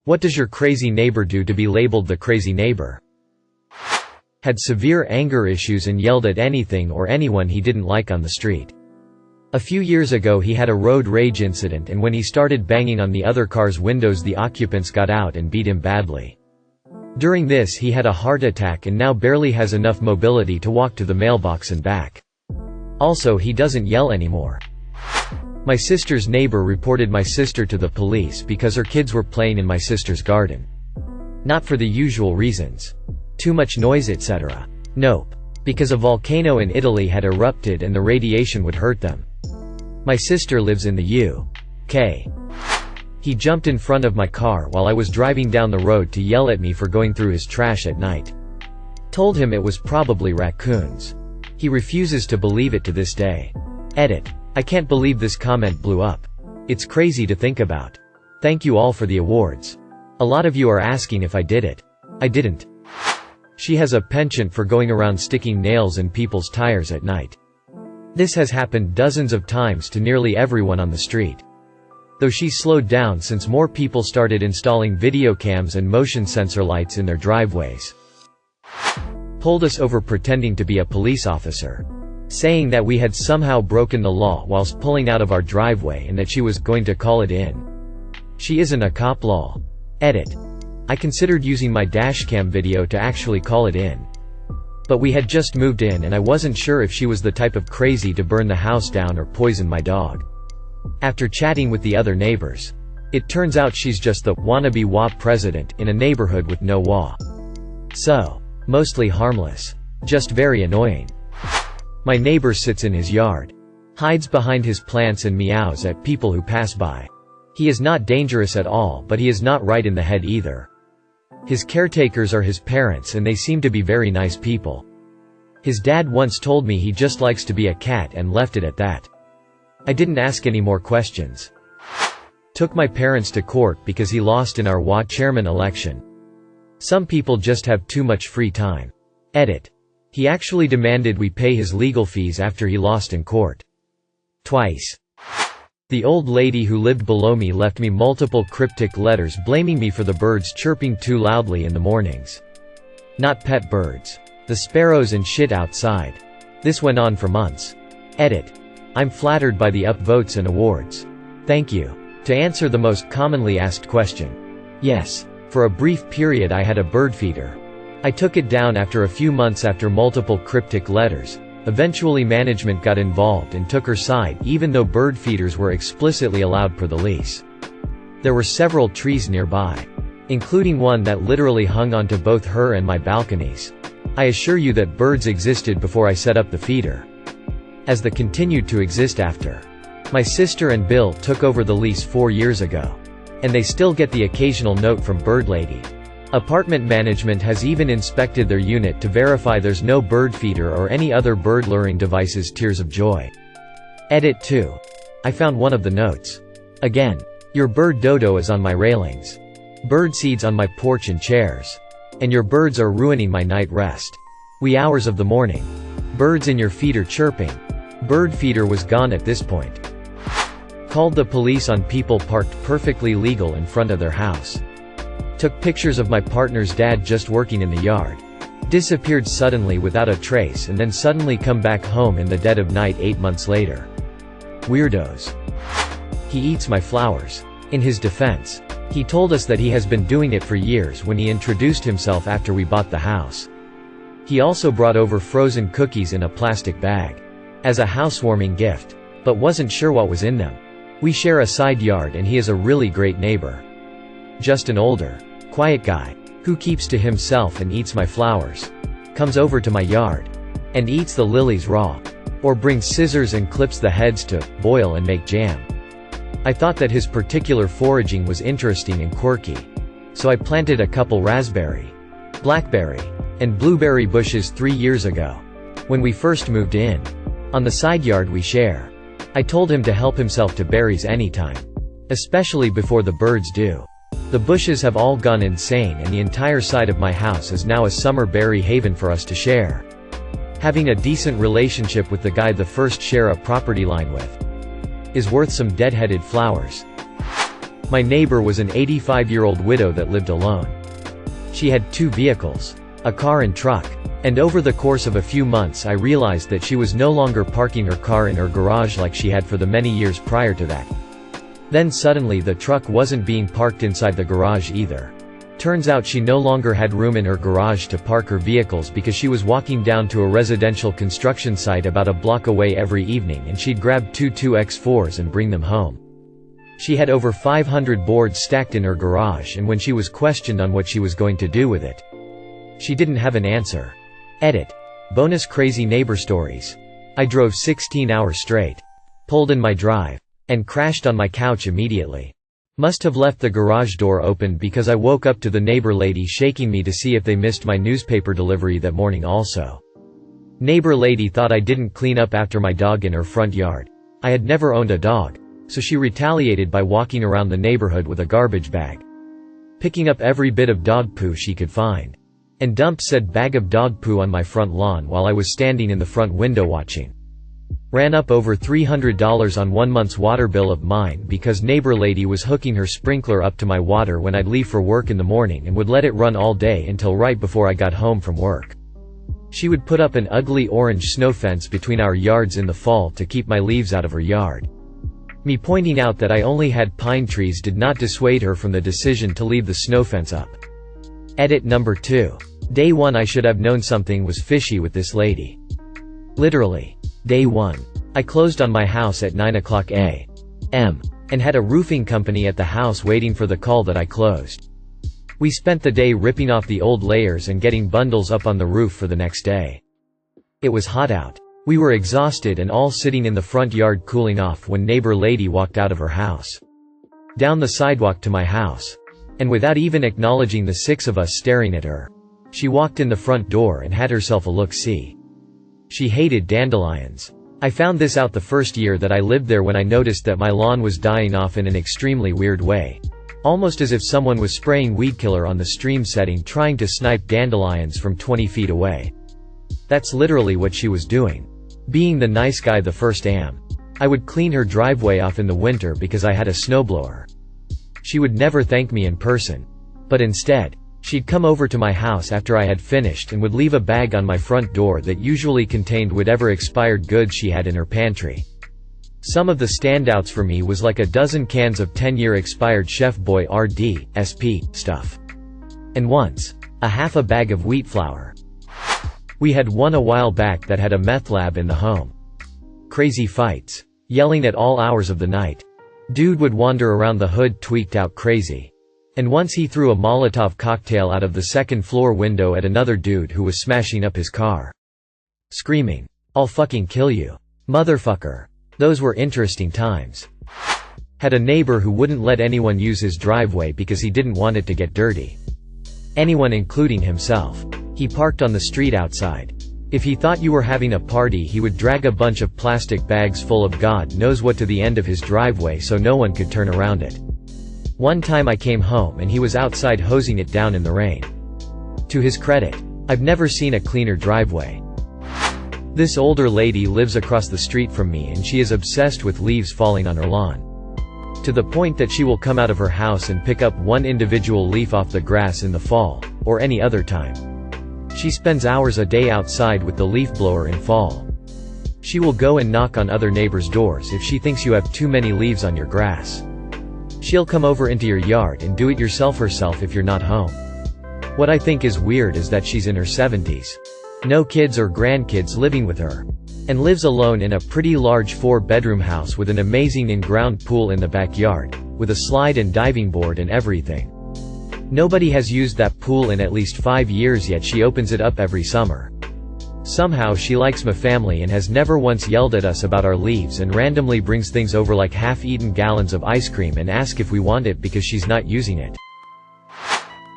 What does your crazy neighbor do to be labeled the crazy neighbor? Had severe anger issues and yelled at anything or anyone he didn't like on the street. A few years ago he had a road rage incident, and when he started banging on the other car's windows, the occupants got out and beat him badly. During this he had a heart attack and now barely has enough mobility to walk to the mailbox and back. Also, he doesn't yell anymore. My sister's neighbor reported my sister to the police because her kids were playing in my sister's garden. Not for the usual reasons. Too much noise, etc. Nope. Because a volcano in Italy had erupted and the radiation would hurt them. My sister lives in the UK. He jumped in front of my car while I was driving down the road to yell at me for going through his trash at night. Told him it was probably raccoons. He refuses to believe it to this day. Edit. I can't believe this comment blew up. It's crazy to think about. Thank you all for the awards. A lot of you are asking if I did it. I didn't. She has a penchant for going around sticking nails in people's tires at night. This has happened dozens of times to nearly everyone on the street. Though she's slowed down since more people started installing video cams and motion sensor lights in their driveways. Pulled us over pretending to be a police officer, saying that we had somehow broken the law whilst pulling out of our driveway and that she was going to call it in. She isn't a cop. Lol. Edit. I considered using my dashcam video to actually call it in. But we had just moved in and I wasn't sure if she was the type of crazy to burn the house down or poison my dog. After chatting with the other neighbors, it turns out she's just the wannabe WA president in a neighborhood with no WA. So, mostly harmless. Just very annoying. My neighbor sits in his yard, hides behind his plants and meows at people who pass by. He is not dangerous at all, but he is not right in the head either. His caretakers are his parents and they seem to be very nice people. His dad once told me he just likes to be a cat and left it at that. I didn't ask any more questions. Took my parents to court because he lost in our WA chairman election. Some people just have too much free time. Edit. He actually demanded we pay his legal fees after he lost in court. Twice. The old lady who lived below me left me multiple cryptic letters blaming me for the birds chirping too loudly in the mornings. Not pet birds. The sparrows and shit outside. This went on for months. Edit. I'm flattered by the upvotes and awards. Thank you. To answer the most commonly asked question. Yes. For a brief period I had a bird feeder. I took it down after a few months after multiple cryptic letters. Eventually management got involved and took her side even though bird feeders were explicitly allowed per the lease. There were several trees nearby, including one that literally hung onto both her and my balconies. I assure you that birds existed before I set up the feeder, as they continued to exist after. My sister and Bill took over the lease 4 years ago, and they still get the occasional note from Bird Lady. Apartment management has even inspected their unit to verify there's no bird feeder or any other bird luring devices. Tears of joy. Edit 2. I found one of the notes. Again. Your bird dodo is on my railings. Bird seeds on my porch and chairs. And your birds are ruining my night rest. Wee hours of the morning. Birds in your feeder chirping. Bird feeder was gone at this point. Called the police on people parked perfectly legal in front of their house. Took pictures of my partner's dad just working in the yard. Disappeared suddenly without a trace and then suddenly come back home in the dead of night 8 months later. Weirdos. He eats my flowers. In his defense, he told us that he has been doing it for years when he introduced himself after we bought the house. He also brought over frozen cookies in a plastic bag as a housewarming gift, but wasn't sure what was in them. We share a side yard and he is a really great neighbor. Just an older, quiet guy, who keeps to himself and eats my flowers. Comes over to my yard, and eats the lilies raw. Or brings scissors and clips the heads to boil and make jam. I thought that his particular foraging was interesting and quirky. So I planted a couple raspberry, blackberry, and blueberry bushes 3 years ago, when we first moved in. On the side yard we share. I told him to help himself to berries anytime, especially before the birds do. The bushes have all gone insane and the entire side of my house is now a summer berry haven for us to share. Having a decent relationship with the guy the first share a property line with is worth some deadheaded flowers. My neighbor was an 85-year-old widow that lived alone. She had 2 vehicles, a car and truck. And over the course of a few months I realized that she was no longer parking her car in her garage like she had for the many years prior to that. Then suddenly the truck wasn't being parked inside the garage either. Turns out she no longer had room in her garage to park her vehicles because she was walking down to a residential construction site about a block away every evening, and she'd grab 2 2x4s and bring them home. She had over 500 boards stacked in her garage, and when she was questioned on what she was going to do with it, she didn't have an answer. Edit. Bonus crazy neighbor stories. I drove 16 hours straight. Pulled in my drive. And crashed on my couch immediately. Must have left the garage door open because I woke up to the neighbor lady shaking me to see if they missed my newspaper delivery that morning also. Neighbor lady thought I didn't clean up after my dog in her front yard. I had never owned a dog, so she retaliated by walking around the neighborhood with a garbage bag, picking up every bit of dog poo she could find, and dumped said bag of dog poo on my front lawn while I was standing in the front window watching. Ran up over $300 on 1 month's water bill of mine because neighbor lady was hooking her sprinkler up to my water when I'd leave for work in the morning and would let it run all day until right before I got home from work. She would put up an ugly orange snow fence between our yards in the fall to keep my leaves out of her yard. Me pointing out that I only had pine trees did not dissuade her from the decision to leave the snow fence up. Edit number 2. Day 1. I should have known something was fishy with this lady. Literally. Day 1. I closed on my house at 9:00 a.m. and had a roofing company at the house waiting for the call that I closed. We spent the day ripping off the old layers and getting bundles up on the roof for the next day. It was hot out. We were exhausted and all sitting in the front yard cooling off when neighbor lady walked out of her house, down the sidewalk to my house. And without even acknowledging the 6 of us staring at her, she walked in the front door and had herself a look-see. She hated dandelions. I found this out the first year that I lived there when I noticed that my lawn was dying off in an extremely weird way. Almost as if someone was spraying weed killer on the stream setting trying to snipe dandelions from 20 feet away. That's literally what she was doing. Being the nice guy the first am. I would clean her driveway off in the winter because I had a snowblower. She would never thank me in person. But instead, she'd come over to my house after I had finished and would leave a bag on my front door that usually contained whatever expired goods she had in her pantry. Some of the standouts for me was like a dozen cans of 10-year expired Chef Boy RD, SP, stuff. And once, a half a bag of wheat flour. We had one a while back that had a meth lab in the home. Crazy fights. Yelling at all hours of the night. Dude would wander around the hood tweaked out crazy. And once he threw a Molotov cocktail out of the second floor window at another dude who was smashing up his car, screaming, "I'll fucking kill you, motherfucker." Those were interesting times. Had a neighbor who wouldn't let anyone use his driveway because he didn't want it to get dirty. Anyone including himself. He parked on the street outside. If he thought you were having a party he would drag a bunch of plastic bags full of God knows what to the end of his driveway so no one could turn around it. One time I came home and he was outside hosing it down in the rain. To his credit, I've never seen a cleaner driveway. This older lady lives across the street from me and she is obsessed with leaves falling on her lawn. To the point that she will come out of her house and pick up one individual leaf off the grass in the fall, or any other time. She spends hours a day outside with the leaf blower in fall. She will go and knock on other neighbors' doors if she thinks you have too many leaves on your grass. She'll come over into your yard and do it yourself herself if you're not home. What I think is weird is that she's in her 70s. No kids or grandkids living with her. And lives alone in a pretty large 4-bedroom house with an amazing in-ground pool in the backyard, with a slide and diving board and everything. Nobody has used that pool in at least 5 years yet she opens it up every summer. Somehow she likes my family and has never once yelled at us about our leaves and randomly brings things over like half-eaten gallons of ice cream and asks if we want it because she's not using it.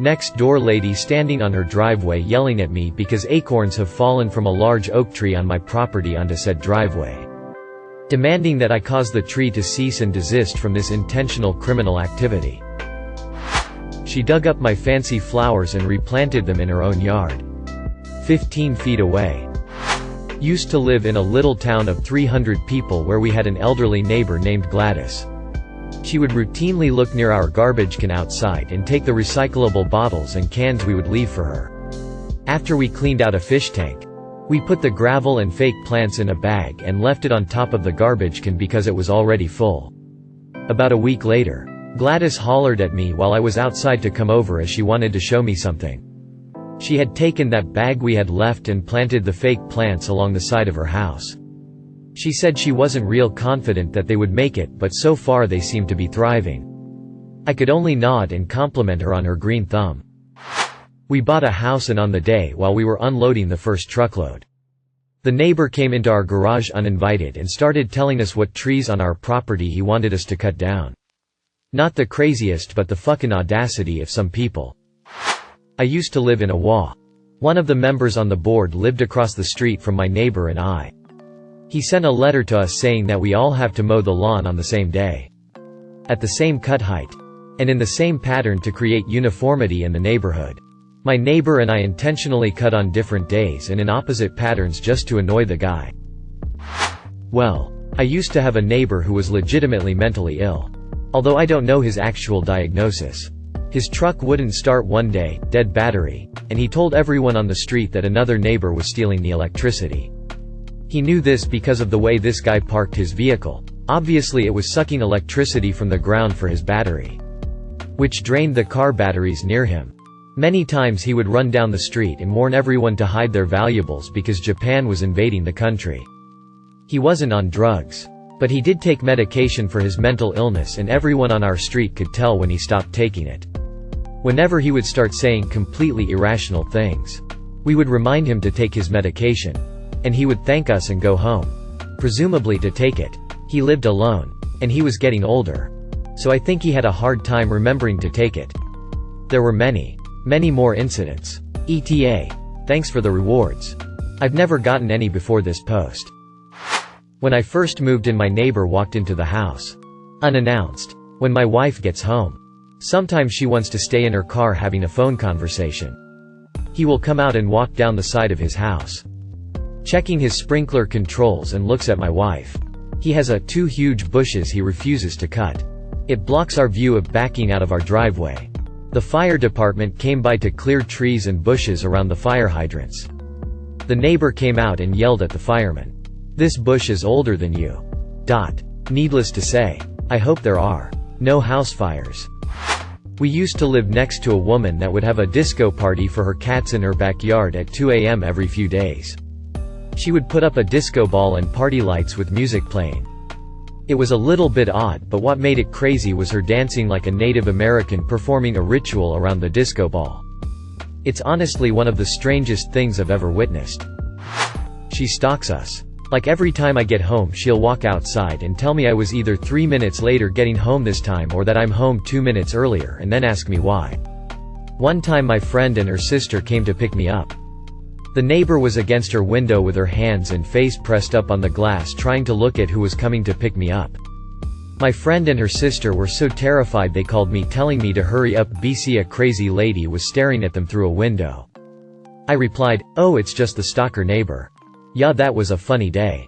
Next door lady standing on her driveway yelling at me because acorns have fallen from a large oak tree on my property onto said driveway. Demanding that I cause the tree to cease and desist from this intentional criminal activity. She dug up my fancy flowers and replanted them in her own yard. 15 feet away. Used to live in a little town of 300 people where we had an elderly neighbor named Gladys. She would routinely look near our garbage can outside and take the recyclable bottles and cans we would leave for her. After we cleaned out a fish tank, we put the gravel and fake plants in a bag and left it on top of the garbage can because it was already full. About a week later, Gladys hollered at me while I was outside to come over as she wanted to show me something. She had taken that bag we had left and planted the fake plants along the side of her house. She said she wasn't real confident that they would make it, but so far they seemed to be thriving. I could only nod and compliment her on her green thumb. We bought a house, and on the day while we were unloading the first truckload, the neighbor came into our garage uninvited and started telling us what trees on our property he wanted us to cut down. Not the craziest, but the fucking audacity of some people. I used to live in a WA. One of the members on the board lived across the street from my neighbor and I. He sent a letter to us saying that we all have to mow the lawn on the same day, at the same cut height, and in the same pattern to create uniformity in the neighborhood. My neighbor and I intentionally cut on different days and in opposite patterns just to annoy the guy. Well, I used to have a neighbor who was legitimately mentally ill. Although I don't know his actual diagnosis. His truck wouldn't start one day, dead battery, and he told everyone on the street that another neighbor was stealing the electricity. He knew this because of the way this guy parked his vehicle. Obviously it was sucking electricity from the ground for his battery, which drained the car batteries near him. Many times he would run down the street and warn everyone to hide their valuables because Japan was invading the country. He wasn't on drugs, but he did take medication for his mental illness, and everyone on our street could tell when he stopped taking it. Whenever he would start saying completely irrational things, we would remind him to take his medication, and he would thank us and go home, presumably to take it. He lived alone, and he was getting older, so I think he had a hard time remembering to take it. There were many more incidents. ETA. Thanks for the rewards. I've never gotten any before this post. When I first moved in, my neighbor walked into the house unannounced. When my wife gets home, sometimes she wants to stay in her car having a phone conversation. He will come out and walk down the side of his house, checking his sprinkler controls, and looks at my wife. He has two huge bushes he refuses to cut. It blocks our view of backing out of our driveway. The fire department came by to clear trees and bushes around the fire hydrants. The neighbor came out and yelled at the fireman, "This bush is older than you." Needless to say, I hope there are no house fires. We used to live next to a woman that would have a disco party for her cats in her backyard at 2 a.m. every few days. She would put up a disco ball and party lights with music playing. It was a little bit odd, but what made it crazy was her dancing like a Native American performing a ritual around the disco ball. It's honestly one of the strangest things I've ever witnessed. She stalks us. Like every time I get home, she'll walk outside and tell me I was either 3 minutes later getting home this time or that I'm home 2 minutes earlier, and then ask me why. One time my friend and her sister came to pick me up. The neighbor was against her window with her hands and face pressed up on the glass trying to look at who was coming to pick me up. My friend and her sister were so terrified they called me telling me to hurry up because a crazy lady was staring at them through a window. I replied, "Oh, it's just the stalker neighbor. Yeah, that was a funny day."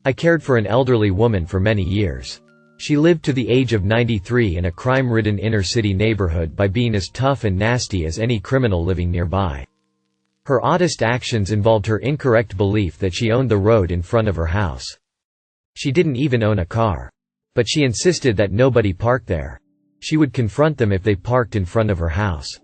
I cared for an elderly woman for many years. She lived to the age of 93 in a crime-ridden inner-city neighborhood by being as tough and nasty as any criminal living nearby. Her oddest actions involved her incorrect belief that she owned the road in front of her house. She didn't even own a car, but she insisted that nobody parked there. She would confront them if they parked in front of her house.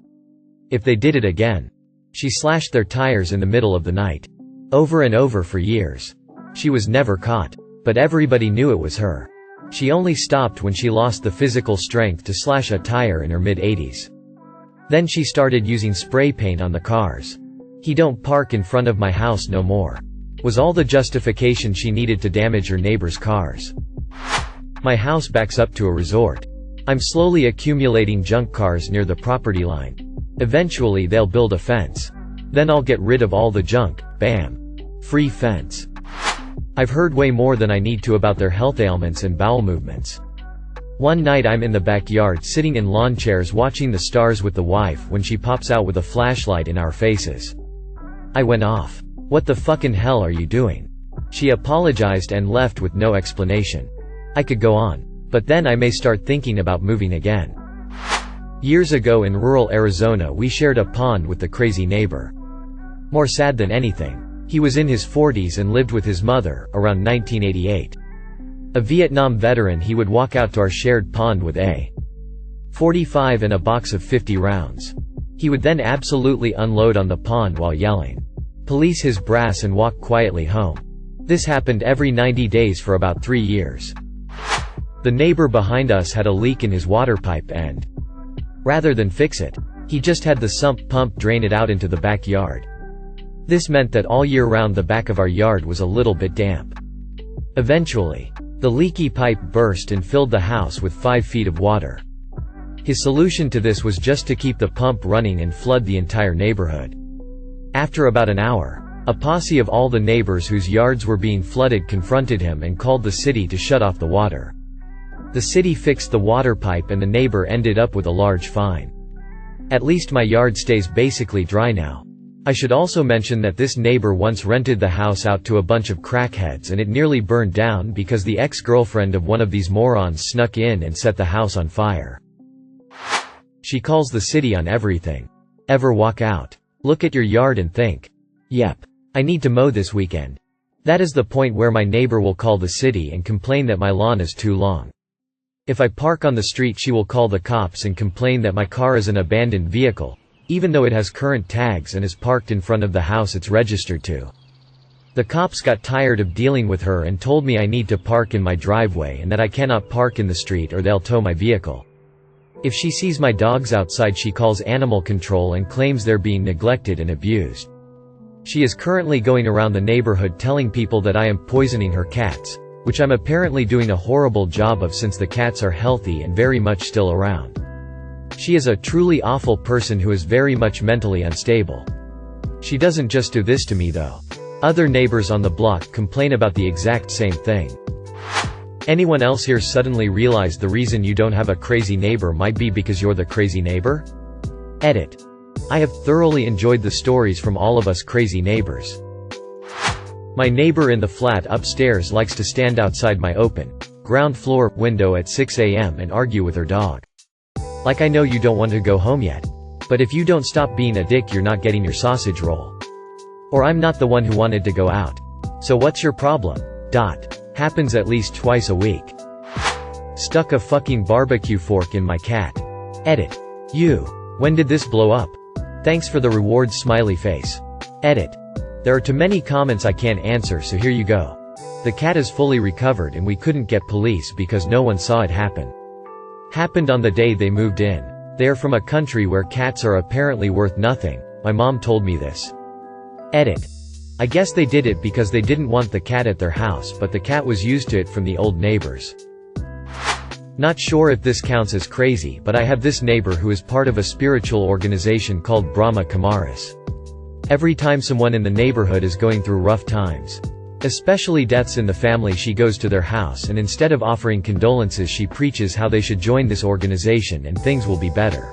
If they did it again, she slashed their tires in the middle of the night. Over and over for years. She was never caught, but everybody knew it was her. She only stopped when she lost the physical strength to slash a tire in her mid-80s. Then she started using spray paint on the cars. "He don't park in front of my house no more," was all the justification she needed to damage her neighbor's cars. My house backs up to a resort. I'm slowly accumulating junk cars near the property line. Eventually they'll build a fence. Then I'll get rid of all the junk. Bam. Free fence. I've heard way more than I need to about their health ailments and bowel movements. One night I'm in the backyard sitting in lawn chairs watching the stars with the wife when she pops out with a flashlight in our faces. I went off. "What the fucking hell are you doing?" She apologized and left with no explanation. I could go on, But then I may start thinking about moving again. Years ago in rural Arizona we shared a pond with the crazy neighbor. More sad than anything, he was in his 40s and lived with his mother, around 1988. A Vietnam veteran, he would walk out to our shared pond with a .45 and a box of 50 rounds. He would then absolutely unload on the pond while yelling, "Police his brass," and walk quietly home. This happened every 90 days for about 3 years. The neighbor behind us had a leak in his water pipe and, rather than fix it, he just had the sump pump drain it out into the backyard. This meant that all year round the back of our yard was a little bit damp. Eventually, the leaky pipe burst and filled the house with 5 feet of water. His solution to this was just to keep the pump running and flood the entire neighborhood. After about an hour, a posse of all the neighbors whose yards were being flooded confronted him and called the city to shut off the water. The city fixed the water pipe and the neighbor ended up with a large fine. At least my yard stays basically dry now. I should also mention that this neighbor once rented the house out to a bunch of crackheads and it nearly burned down because the ex-girlfriend of one of these morons snuck in and set the house on fire. She calls the city on everything. Ever walk out, look at your yard and think, "Yep, I need to mow this weekend"? That is the point where my neighbor will call the city and complain that my lawn is too long. If I park on the street, she will call the cops and complain that my car is an abandoned vehicle, even though it has current tags and is parked in front of the house it's registered to. The cops got tired of dealing with her and told me I need to park in my driveway and that I cannot park in the street or they'll tow my vehicle. If she sees my dogs outside, she calls animal control and claims they're being neglected and abused. She is currently going around the neighborhood telling people that I am poisoning her cats, which I'm apparently doing a horrible job of since the cats are healthy and very much still around. She is a truly awful person who is very much mentally unstable. She doesn't just do this to me though. Other neighbors on the block complain about the exact same thing. Anyone else here suddenly realized the reason you don't have a crazy neighbor might be because you're the crazy neighbor? Edit. I have thoroughly enjoyed the stories from all of us crazy neighbors. My neighbor in the flat upstairs likes to stand outside my open, ground floor window at 6 a.m. and argue with her dog. Like, I know you don't want to go home yet, but if you don't stop being a dick you're not getting your sausage roll. Or I'm not the one who wanted to go out. So what's your problem? Happens at least twice a week. Stuck a fucking barbecue fork in my cat. Edit. You. When did this blow up? Thanks for the reward smiley face. Edit. There are too many comments I can't answer, so here you go. The cat is fully recovered and we couldn't get police because no one saw it happen. Happened on the day they moved in. They are from a country where cats are apparently worth nothing. My mom told me this. Edit. I guess they did it because they didn't want the cat at their house, but the cat was used to it from the old neighbors. Not sure if this counts as crazy, but I have this neighbor who is part of a spiritual organization called Brahma Kumaris. Every time someone in the neighborhood is going through rough times, especially deaths in the family, she goes to their house and instead of offering condolences she preaches how they should join this organization and things will be better.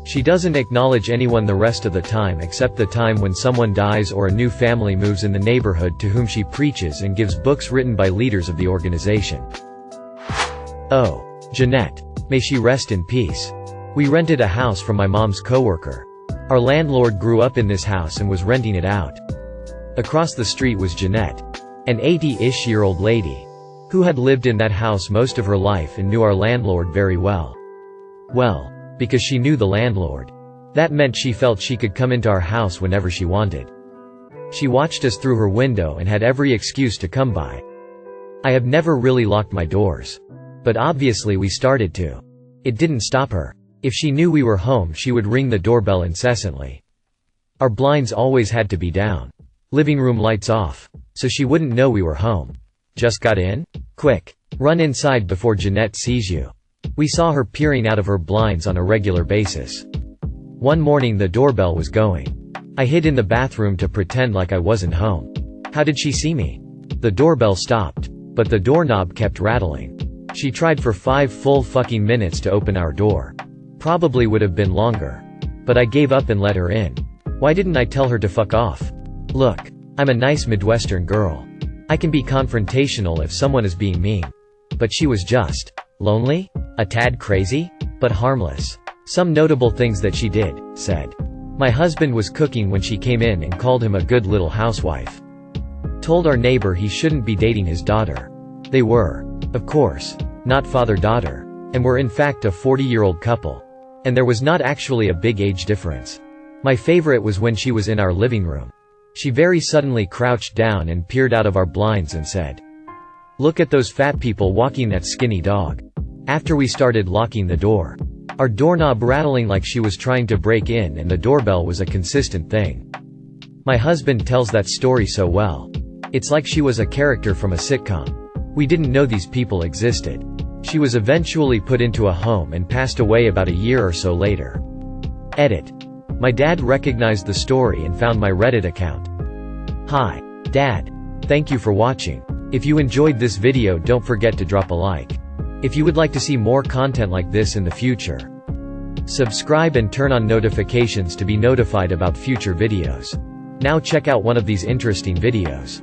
She doesn't acknowledge anyone the rest of the time except the time when someone dies or a new family moves in the neighborhood, to whom she preaches and gives books written by leaders of the organization. Oh, Jeanette. May she rest in peace. We rented a house from my mom's coworker. Our landlord grew up in this house and was renting it out. Across the street was Jeanette, an 80-ish-year-old lady, who had lived in that house most of her life and knew our landlord very well. Well, because she knew the landlord. That meant she felt she could come into our house whenever she wanted. She watched us through her window and had every excuse to come by. I have never really locked my doors. But obviously we started to. It didn't stop her. If she knew we were home she would ring the doorbell incessantly. Our blinds always had to be down. Living room lights off. So she wouldn't know we were home. Just got in? Quick. Run inside before Jeanette sees you. We saw her peering out of her blinds on a regular basis. One morning the doorbell was going. I hid in the bathroom to pretend like I wasn't home. How did she see me? The doorbell stopped, but the doorknob kept rattling. She tried for 5 full fucking minutes to open our door. Probably would have been longer. But I gave up and let her in. Why didn't I tell her to fuck off? Look, I'm a nice Midwestern girl. I can be confrontational if someone is being mean. But she was just Lonely? A tad crazy? But harmless. Some notable things that she did, said. My husband was cooking when she came in and called him a good little housewife. Told our neighbor he shouldn't be dating his daughter. They were, of course, not father-daughter, and were in fact a 40-year-old couple. And there was not actually a big age difference. My favorite was when she was in our living room. She very suddenly crouched down and peered out of our blinds and said, "Look at those fat people walking that skinny dog." After we started locking the door. Our doorknob rattling like she was trying to break in, and the doorbell was a consistent thing. My husband tells that story so well. It's like she was a character from a sitcom. We didn't know these people existed. She was eventually put into a home and passed away about a year or so later. Edit. My dad recognized the story and found my Reddit account. Hi, Dad. Thank you for watching. If you enjoyed this video, don't forget to drop a like. If you would like to see more content like this in the future, subscribe and turn on notifications to be notified about future videos. Now check out one of these interesting videos.